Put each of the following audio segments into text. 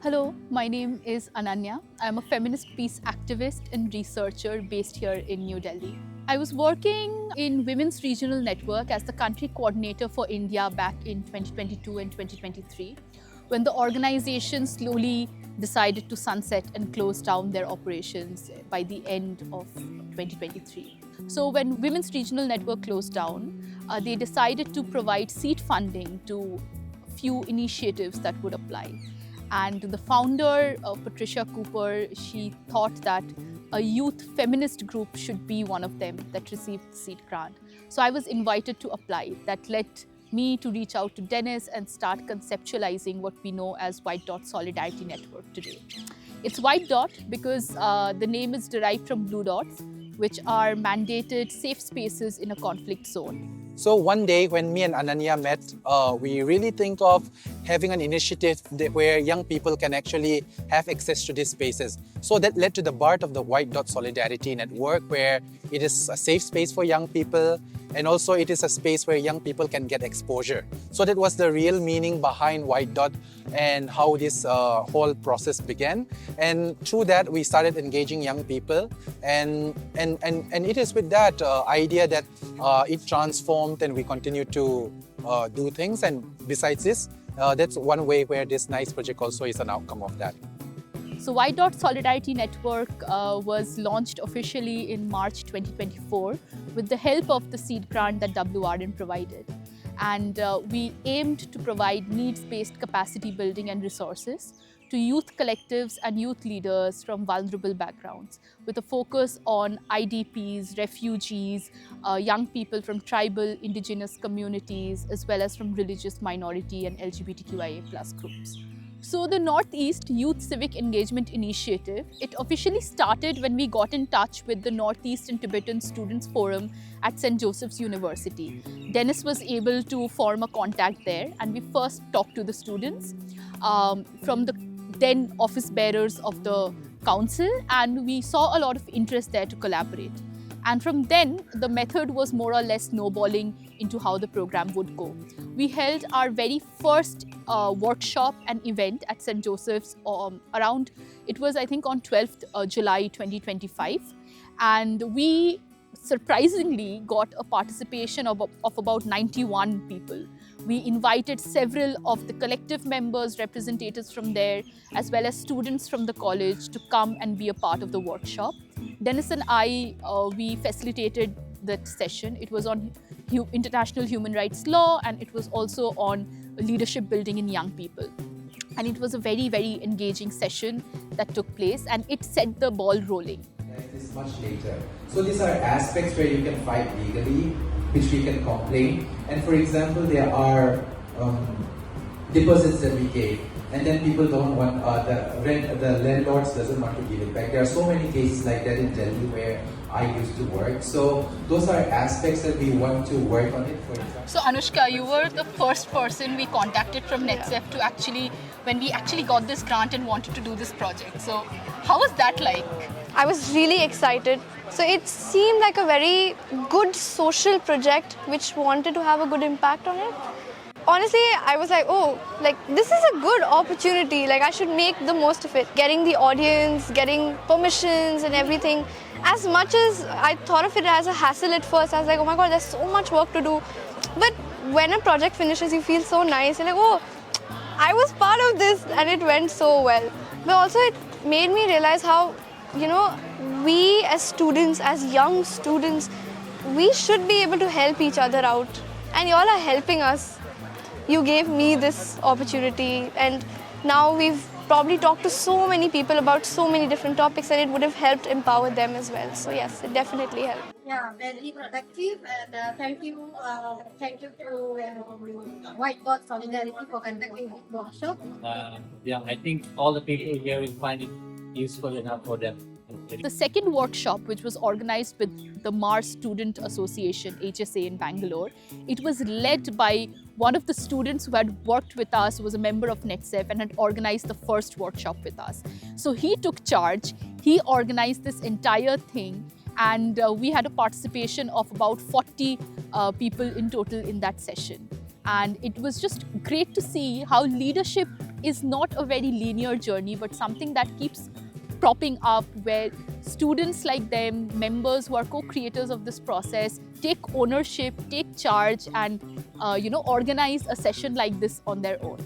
Hello, my name is Ananya. I'm a feminist peace activist and researcher based here in New Delhi. I was working in Women's Regional Network as the country coordinator for India back in 2022 and 2023, when the organization slowly decided to sunset and close down their operations by the end of 2023. So when Women's Regional Network closed down, they decided to provide seed funding to a few initiatives that would apply. And the founder, Patricia Cooper, she thought that a youth feminist group should be one of them that received the seed grant. So I was invited to apply. That led me to reach out to Dennis and start conceptualizing what we know as White Dot Solidarity Network today. It's White Dot because the name is derived from blue dots, which are mandated safe spaces in a conflict zone. So one day when me and Ananya met, we really think of having an initiative where young people can actually have access to these spaces. So that led to the birth of the White Dot Solidarity Network, where it is a safe space for young people, and also it is a space where young people can get exposure. So that was the real meaning behind White Dot and how this whole process began. And through that, we started engaging young people. And it is with that idea that it transformed and we continue to do things. And besides this, that's one way where this nice project also is an outcome of that. So White Dot Solidarity Network was launched officially in March 2024 with the help of the seed grant that WRN provided. And we aimed to provide needs-based capacity building and resources to youth collectives and youth leaders from vulnerable backgrounds, with a focus on IDPs, refugees, young people from tribal, indigenous communities, as well as from religious minority and LGBTQIA+ groups. So the Northeast Youth Civic Engagement Initiative, it officially started when we got in touch with the Northeastern Tibetan Students Forum at St. Joseph's University. Dennis was able to form a contact there, and we first talked to the students from the then office bearers of the council, and we saw a lot of interest there to collaborate. And from then, the method was more or less snowballing into how the program would go. We held our very first workshop and event at St. Joseph's around, it was I think on 12th July 2025. And we surprisingly got a participation of about 91 people. We invited several of the collective members, representatives from there, as well as students from the college to come and be a part of the workshop. Dennis and I, we facilitated that session. It was on international human rights law, and it was also on leadership building in young people. And it was a very, very engaging session that took place, and it set the ball rolling. This is much later. So these are aspects where you can fight legally, which we can complain. And for example, there are deposits that we gave, and then people don't want the landlords doesn't want to give it back. There are so many cases like that in Delhi where I used to work. So those are aspects that we want to work on it. For example. So Anushka, you were the first person we contacted from NetSef to when we actually got this grant and wanted to do this project. So how was that like? I was really excited. So it seemed like a very good social project which wanted to have a good impact on it. Honestly, I was like, oh, this is a good opportunity. I should make the most of it. Getting the audience, getting permissions and everything. As much as I thought of it as a hassle at first, I was like, oh my God, there's so much work to do. But when a project finishes, you feel so nice. You're like, oh, I was part of this and it went so well. But also it made me realize how, we as students, as young students, we should be able to help each other out. And y'all are helping us. You gave me this opportunity, and now we've probably talked to so many people about so many different topics, and it would have helped empower them as well. So yes, it definitely helped. Yeah, very productive, and thank you to White Dot Solidarity for conducting this workshop. I think all the people here will find it useful enough for them. The second workshop, which was organized with the Mars Student Association, HSA in Bangalore, it was led by one of the students who had worked with us, who was a member of NetSef and had organized the first workshop with us. So he took charge, he organized this entire thing, and we had a participation of about 40 people in total in that session. And it was just great to see how leadership is not a very linear journey, but something that keeps propping up, where students like them, members who are co-creators of this process, take ownership, take charge, and organize a session like this on their own.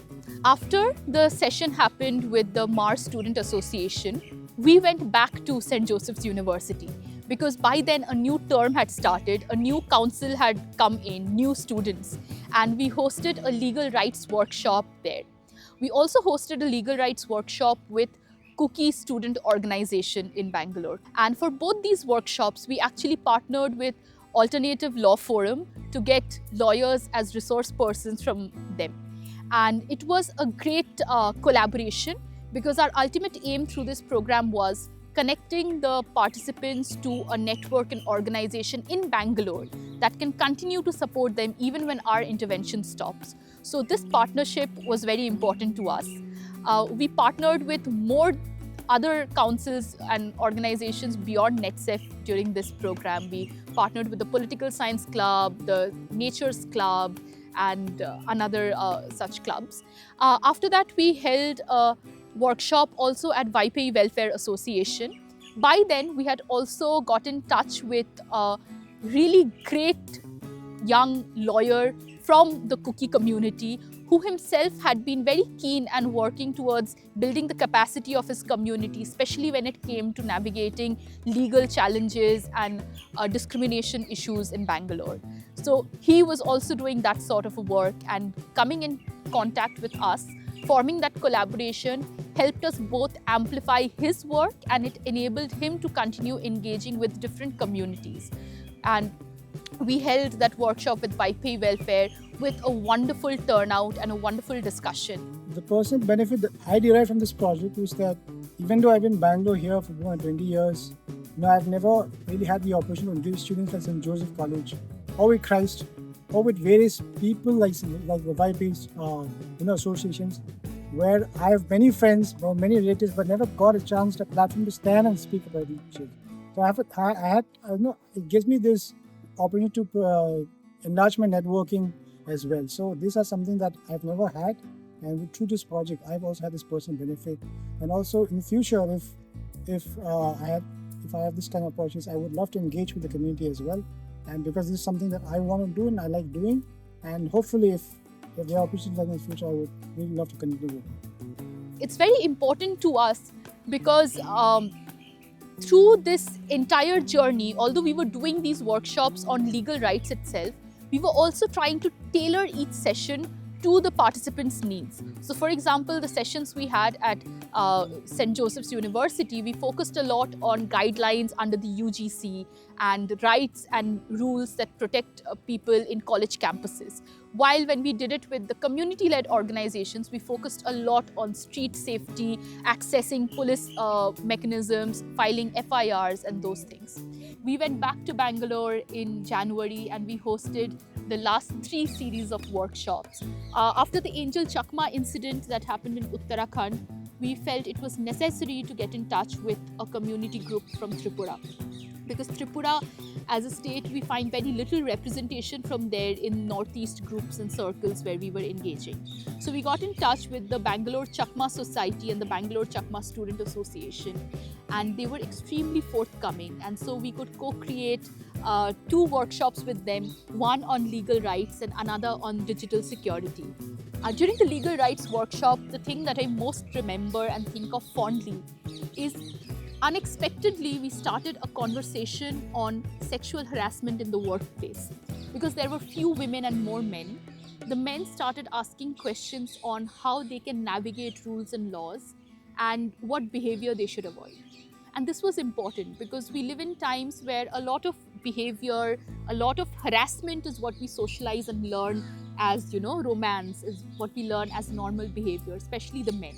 After the session happened with the Mars Student Association, we went back to St. Joseph's University, because by then a new term had started, a new council had come in, new students, and we hosted a legal rights workshop there. We also hosted a legal rights workshop with Cookie Student Organization in Bengaluru. And for both these workshops, we actually partnered with Alternative Law Forum to get lawyers as resource persons from them. And it was a great collaboration, because our ultimate aim through this program was connecting the participants to a network and organization in Bangalore that can continue to support them even when our intervention stops. So this partnership was very important to us. We partnered with more other councils and organizations beyond NetSef during this program. We partnered with the Political Science Club, the Nature's Club, and another such clubs. After that, we held a workshop also at Vaipei Welfare Association. By then, we had also got in touch with a really great young lawyer from the Cookie community, who himself had been very keen and working towards building the capacity of his community, especially when it came to navigating legal challenges and discrimination issues in Bangalore. So he was also doing that sort of work, and coming in contact with us, forming that collaboration helped us both amplify his work, and it enabled him to continue engaging with different communities. And we held that workshop with Vaipei Welfare with a wonderful turnout and a wonderful discussion. The personal benefit that I derive from this project is that even though I've been in Bangalore here for more than 20 years, I've never really had the opportunity to give students at St. Joseph College or with Christ or with various people like the Vaipei's associations, where I have many friends or many relatives, but never got a chance, a platform to stand and speak about each other. So it gives me this opportunity to enlarge my networking as well. So these are something that I've never had, and through this project, I've also had this personal benefit. And also in the future, if I have this kind of opportunities, I would love to engage with the community as well. And because this is something that I want to do and I like doing, and hopefully if there are opportunities like in the future, I would really love to continue with it. It's very important to us because through this entire journey, although we were doing these workshops on legal rights itself, we were also trying to tailor each session to the participants' needs. So for example, the sessions we had at St. Joseph's University, we focused a lot on guidelines under the UGC and rights and rules that protect people in college campuses. While when we did it with the community-led organizations, we focused a lot on street safety, accessing police mechanisms, filing FIRs and those things. We went back to Bangalore in January and we hosted the last 3 series of workshops. After the Angel Chakma incident that happened in Uttarakhand, we felt it was necessary to get in touch with a community group from Tripura. Because Tripura, as a state, we find very little representation from there in Northeast groups and circles where we were engaging. So we got in touch with the Bangalore Chakma Society and the Bangalore Chakma Student Association, and they were extremely forthcoming. And so we could co-create 2 workshops with them, one on legal rights and another on digital security. During the legal rights workshop, the thing that I most remember and think of fondly is unexpectedly, we started a conversation on sexual harassment in the workplace. Because there were few women and more men, the men started asking questions on how they can navigate rules and laws and what behavior they should avoid. And this was important because we live in times where a lot of behavior, a lot of harassment is what we socialize and learn as, romance is what we learn as normal behavior, especially the men.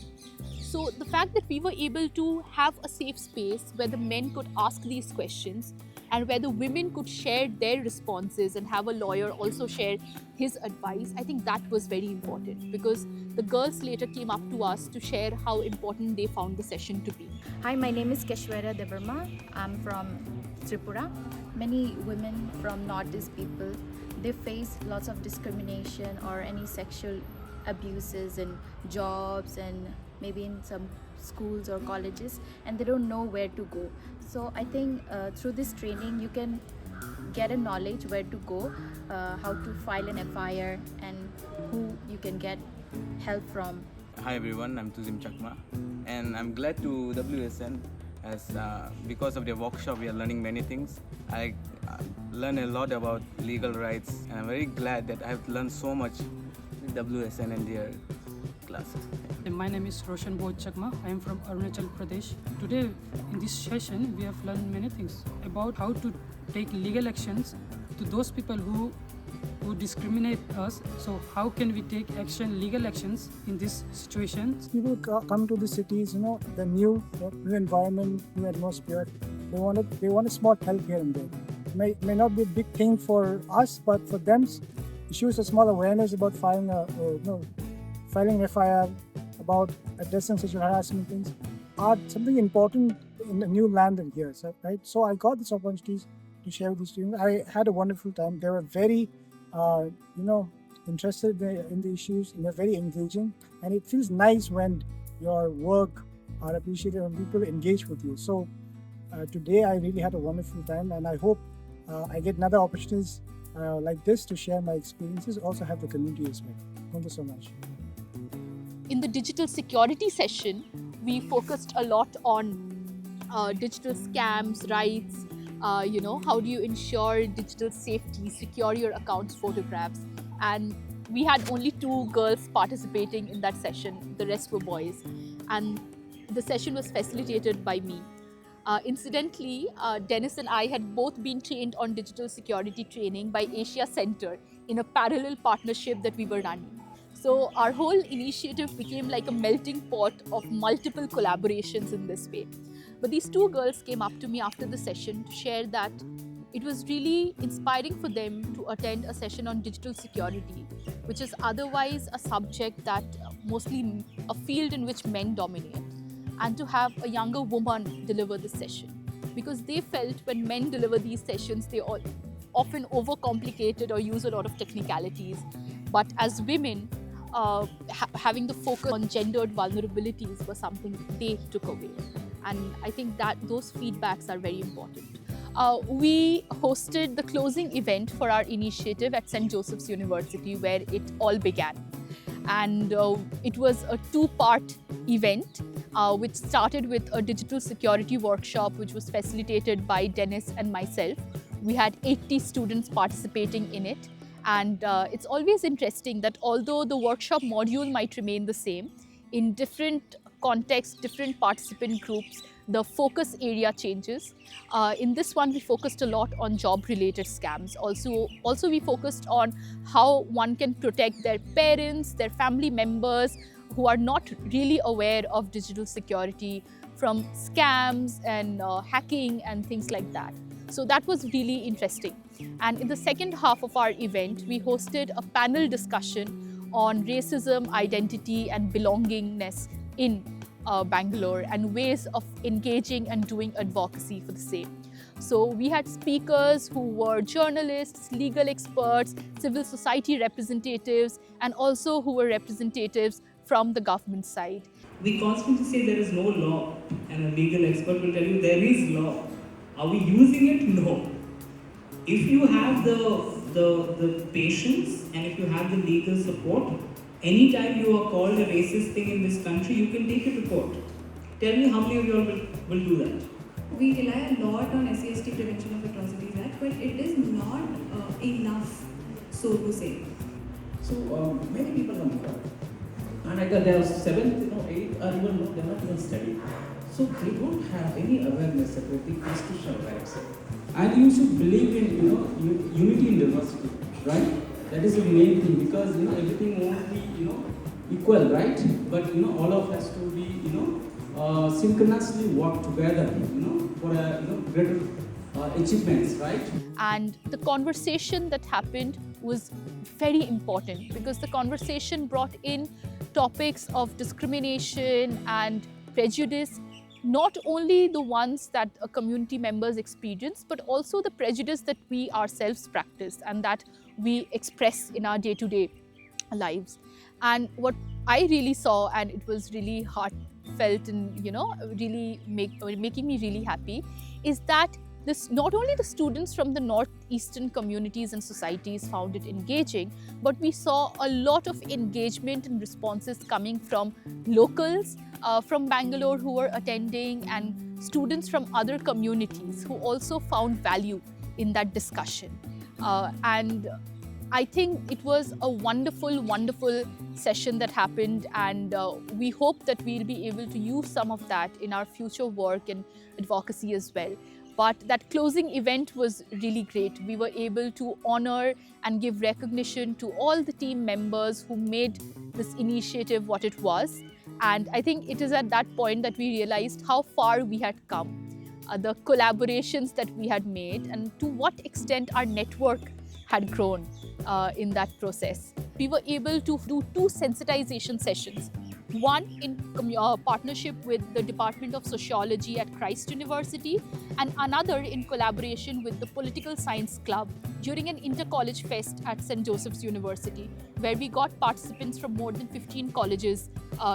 So the fact that we were able to have a safe space where the men could ask these questions and where the women could share their responses and have a lawyer also share his advice, I think that was very important because the girls later came up to us to share how important they found the session to be. Hi, my name is Keshwara Devarma. I'm from Tripura. Many women from Northeast people, they face lots of discrimination or any sexual abuses in jobs and maybe in some schools or colleges, and they don't know where to go. So I think through this training you can get a knowledge where to go, how to file an FIR, and who you can get help from. Hi everyone, I'm Tuzim Chakma, and I'm glad to WSN as because of the workshop we are learning many things. I learned a lot about legal rights, and I'm very glad that I have learned so much with WSN and their classes. My name is Roshan Bodh Chakma. I am from Arunachal Pradesh. Today in this session we have learned many things about how to take legal actions to those people who discriminate us. So how can we take legal actions in this situation? People come to the cities, the new environment, new atmosphere. They want a small help here and there. May not be a big thing for us, but for them, issues a small awareness about filing an FIR, about addressing sexual harassment things are something important in the new land and here, right? So I got this opportunity to share with the students. I had a wonderful time. They were very, interested in the issues, and they're very engaging. And it feels nice when your work are appreciated and people engage with you. So today I really had a wonderful time, and I hope I get another opportunities like this to share my experiences, also have the community as well. Thank you so much. In the digital security session, we focused a lot on digital scams, rights, how do you ensure digital safety, secure your accounts, photographs. And we had only 2 girls participating in that session, the rest were boys. And the session was facilitated by me. Incidentally, Dennis and I had both been trained on digital security training by Asia Center in a parallel partnership that we were running. So our whole initiative became like a melting pot of multiple collaborations in this way. But these 2 girls came up to me after the session to share that it was really inspiring for them to attend a session on digital security, which is otherwise a subject that mostly a field in which men dominate, and to have a younger woman deliver this session. Because they felt when men deliver these sessions, they all often overcomplicate it or use a lot of technicalities. But as women, having the focus on gendered vulnerabilities was something they took away. And I think that those feedbacks are very important. We hosted the closing event for our initiative at St. Joseph's University, where it all began. And it was a 2-part event, which started with a digital security workshop, which was facilitated by Dennis and myself. We had 80 students participating in it. And it's always interesting that although the workshop module might remain the same, in different contexts, different participant groups, the focus area changes. In this one, we focused a lot on job-related scams. Also, we focused on how one can protect their parents, their family members who are not really aware of digital security from scams and hacking and things like that. So that was really interesting. And in the second half of our event, we hosted a panel discussion on racism, identity and belongingness in Bangalore and ways of engaging and doing advocacy for the same. So we had speakers who were journalists, legal experts, civil society representatives, and also who were representatives from the government side. We constantly say there is no law, and a legal expert will tell you there is law. Are we using it? No. If you have the patience and if you have the legal support, anytime you are called a racist thing in this country, you can take it to court. Tell me how many of you all will do that? We rely a lot on SCST Prevention of Atrocities Act, but it is not enough, so to say. So many people are not, and either they are 7th, 8th, or even they are not even studying. So they don't have any awareness about the constitutional rights. And you should believe in unity in diversity, right? That is the main thing, because everything won't be equal, right? But all of us to be synchronously work together, for a greater achievements, right? And the conversation that happened was very important because the conversation brought in topics of discrimination and prejudice, not only the ones that community members experience, but also the prejudice that we ourselves practice and that we express in our day-to-day lives. And what I really saw, and it was really heartfelt and really making me really happy, is that this not only the students from the Northeastern communities and societies found it engaging, but we saw a lot of engagement and responses coming from locals from Bangalore who were attending, and students from other communities who also found value in that discussion. And I think it was a wonderful, wonderful session that happened, and we hope that we'll be able to use some of that in our future work and advocacy as well. But that closing event was really great. We were able to honor and give recognition to all the team members who made this initiative what it was. And I think it is at that point that we realized how far we had come, the collaborations that we had made, and to what extent our network had grown in that process. We were able to do 2 sensitization sessions. One in partnership with the Department of Sociology at Christ University, and another in collaboration with the Political Science Club during an inter-college fest at St. Joseph's University, where we got participants from more than 15 colleges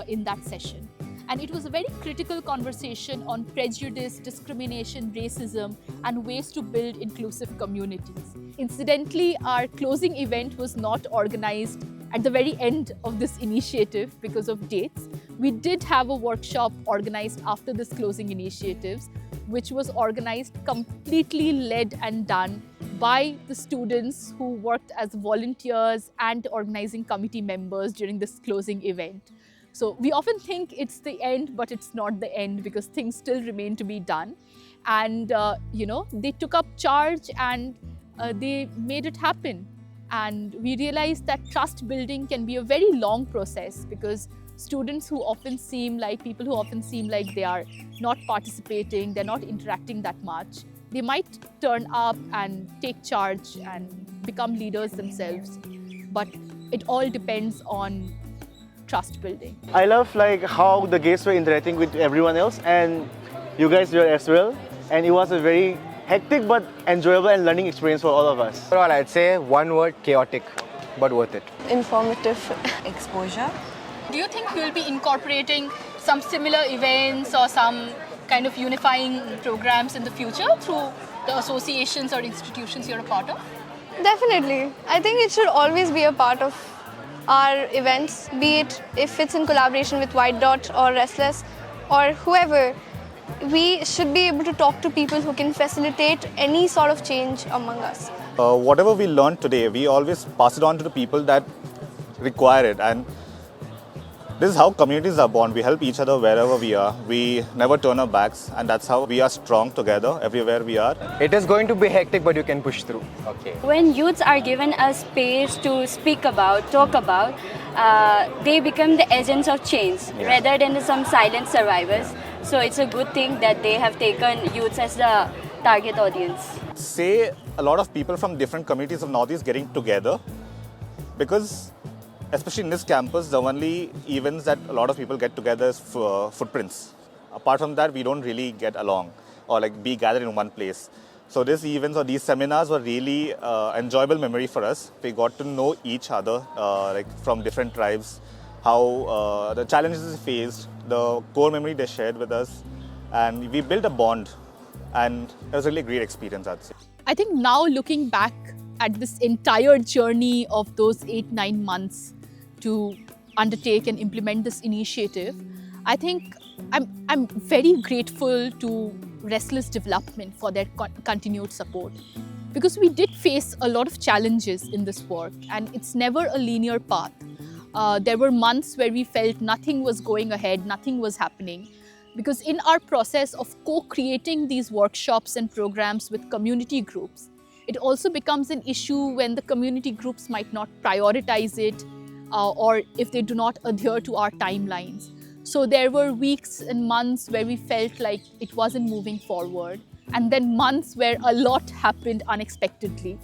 in that session. And it was a very critical conversation on prejudice, discrimination, racism, and ways to build inclusive communities. Incidentally, our closing event was not organized at the very end of this initiative because of dates. We did have a workshop organized after this closing initiatives, which was organized, completely led and done by the students who worked as volunteers and organizing committee members during this closing event. So we often think it's the end, but it's not the end, because things still remain to be done. And they took up charge and they made it happen. And we realized that trust building can be a very long process, because students who often seem like they are not participating, they're not interacting that much, they might turn up and take charge and become leaders themselves. But it all depends on trust building. I love how the guests were interacting with everyone else, and you guys were as well. And it was a very hectic but enjoyable and learning experience for all of us. Overall, I'd say one word: chaotic, but worth it. Informative. Exposure. Do you think we'll be incorporating some similar events or some kind of unifying programs in the future through the associations or institutions you're a part of? Definitely. I think it should always be a part of our events, be it if it's in collaboration with White Dot or Restless or whoever. We should be able to talk to people who can facilitate any sort of change among us. Whatever we learned today, we always pass it on to the people that require it. And this is how communities are born. We help each other wherever we are. We never turn our backs, and that's how we are strong together everywhere we are. It is going to be hectic, but you can push through. Okay. When youths are given a space to speak about, talk about, they become the agents of change rather than some silent survivors. So it's a good thing that they have taken youths as the target audience. Say a lot of people from different communities of Northeast getting together, because especially in this campus, the only events that a lot of people get together is for footprints. Apart from that, we don't really get along or be gathered in one place. So these events or these seminars were really enjoyable memory for us. We got to know each other from different tribes, how the challenges they faced, the core memory they shared with us, and we built a bond, and it was really a great experience, I'd say. I think now, looking back at this entire journey of those 8-9 months to undertake and implement this initiative, I think I'm very grateful to Restless Development for their continued support, because we did face a lot of challenges in this work, and it's never a linear path. There were months where we felt nothing was going ahead, nothing was happening, because in our process of co-creating these workshops and programs with community groups, it also becomes an issue when the community groups might not prioritize it, or if they do not adhere to our timelines. So there were weeks and months where we felt like it wasn't moving forward, and then months where a lot happened unexpectedly.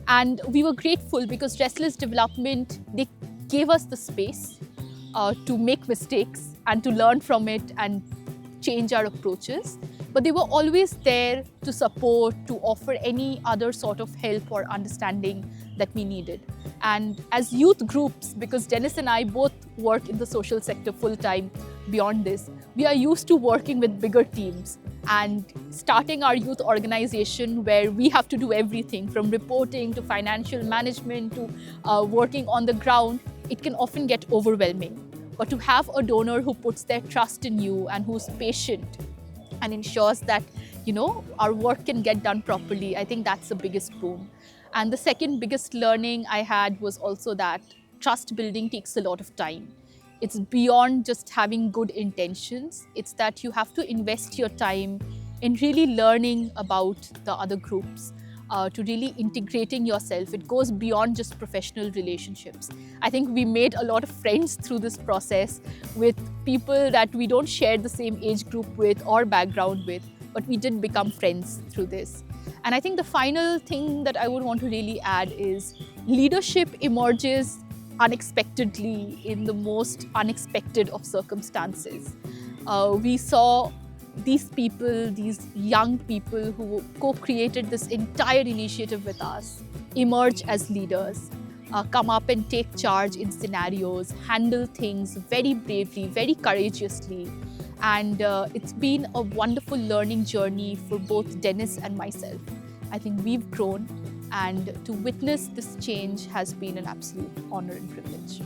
And we were grateful because Restless Development, they gave us the space to make mistakes and to learn from it and change our approaches. but they were always there to support, to offer any other sort of help or understanding that we needed. And as youth groups, because Dennis and I both work in the social sector full-time beyond this, we are used to working with bigger teams and starting our youth organization where we have to do everything from reporting to financial management to working on the ground. It can often get overwhelming. But to have a donor who puts their trust in you and who's patient and ensures that, our work can get done properly, I think that's the biggest boon. And the second biggest learning I had was also that trust building takes a lot of time. It's beyond just having good intentions. It's that you have to invest your time in really learning about the other groups, to really integrating yourself. It goes beyond just professional relationships. I think we made a lot of friends through this process with people that we don't share the same age group with or background with, but we did become friends through this. And I think the final thing that I would want to really add is leadership emerges unexpectedly in the most unexpected of circumstances. We saw these people, these young people who co-created this entire initiative with us, emerge as leaders, come up and take charge in scenarios, handle things very bravely, very courageously. And it's been a wonderful learning journey for both Dennis and myself. I think we've grown, and to witness this change has been an absolute honor and privilege.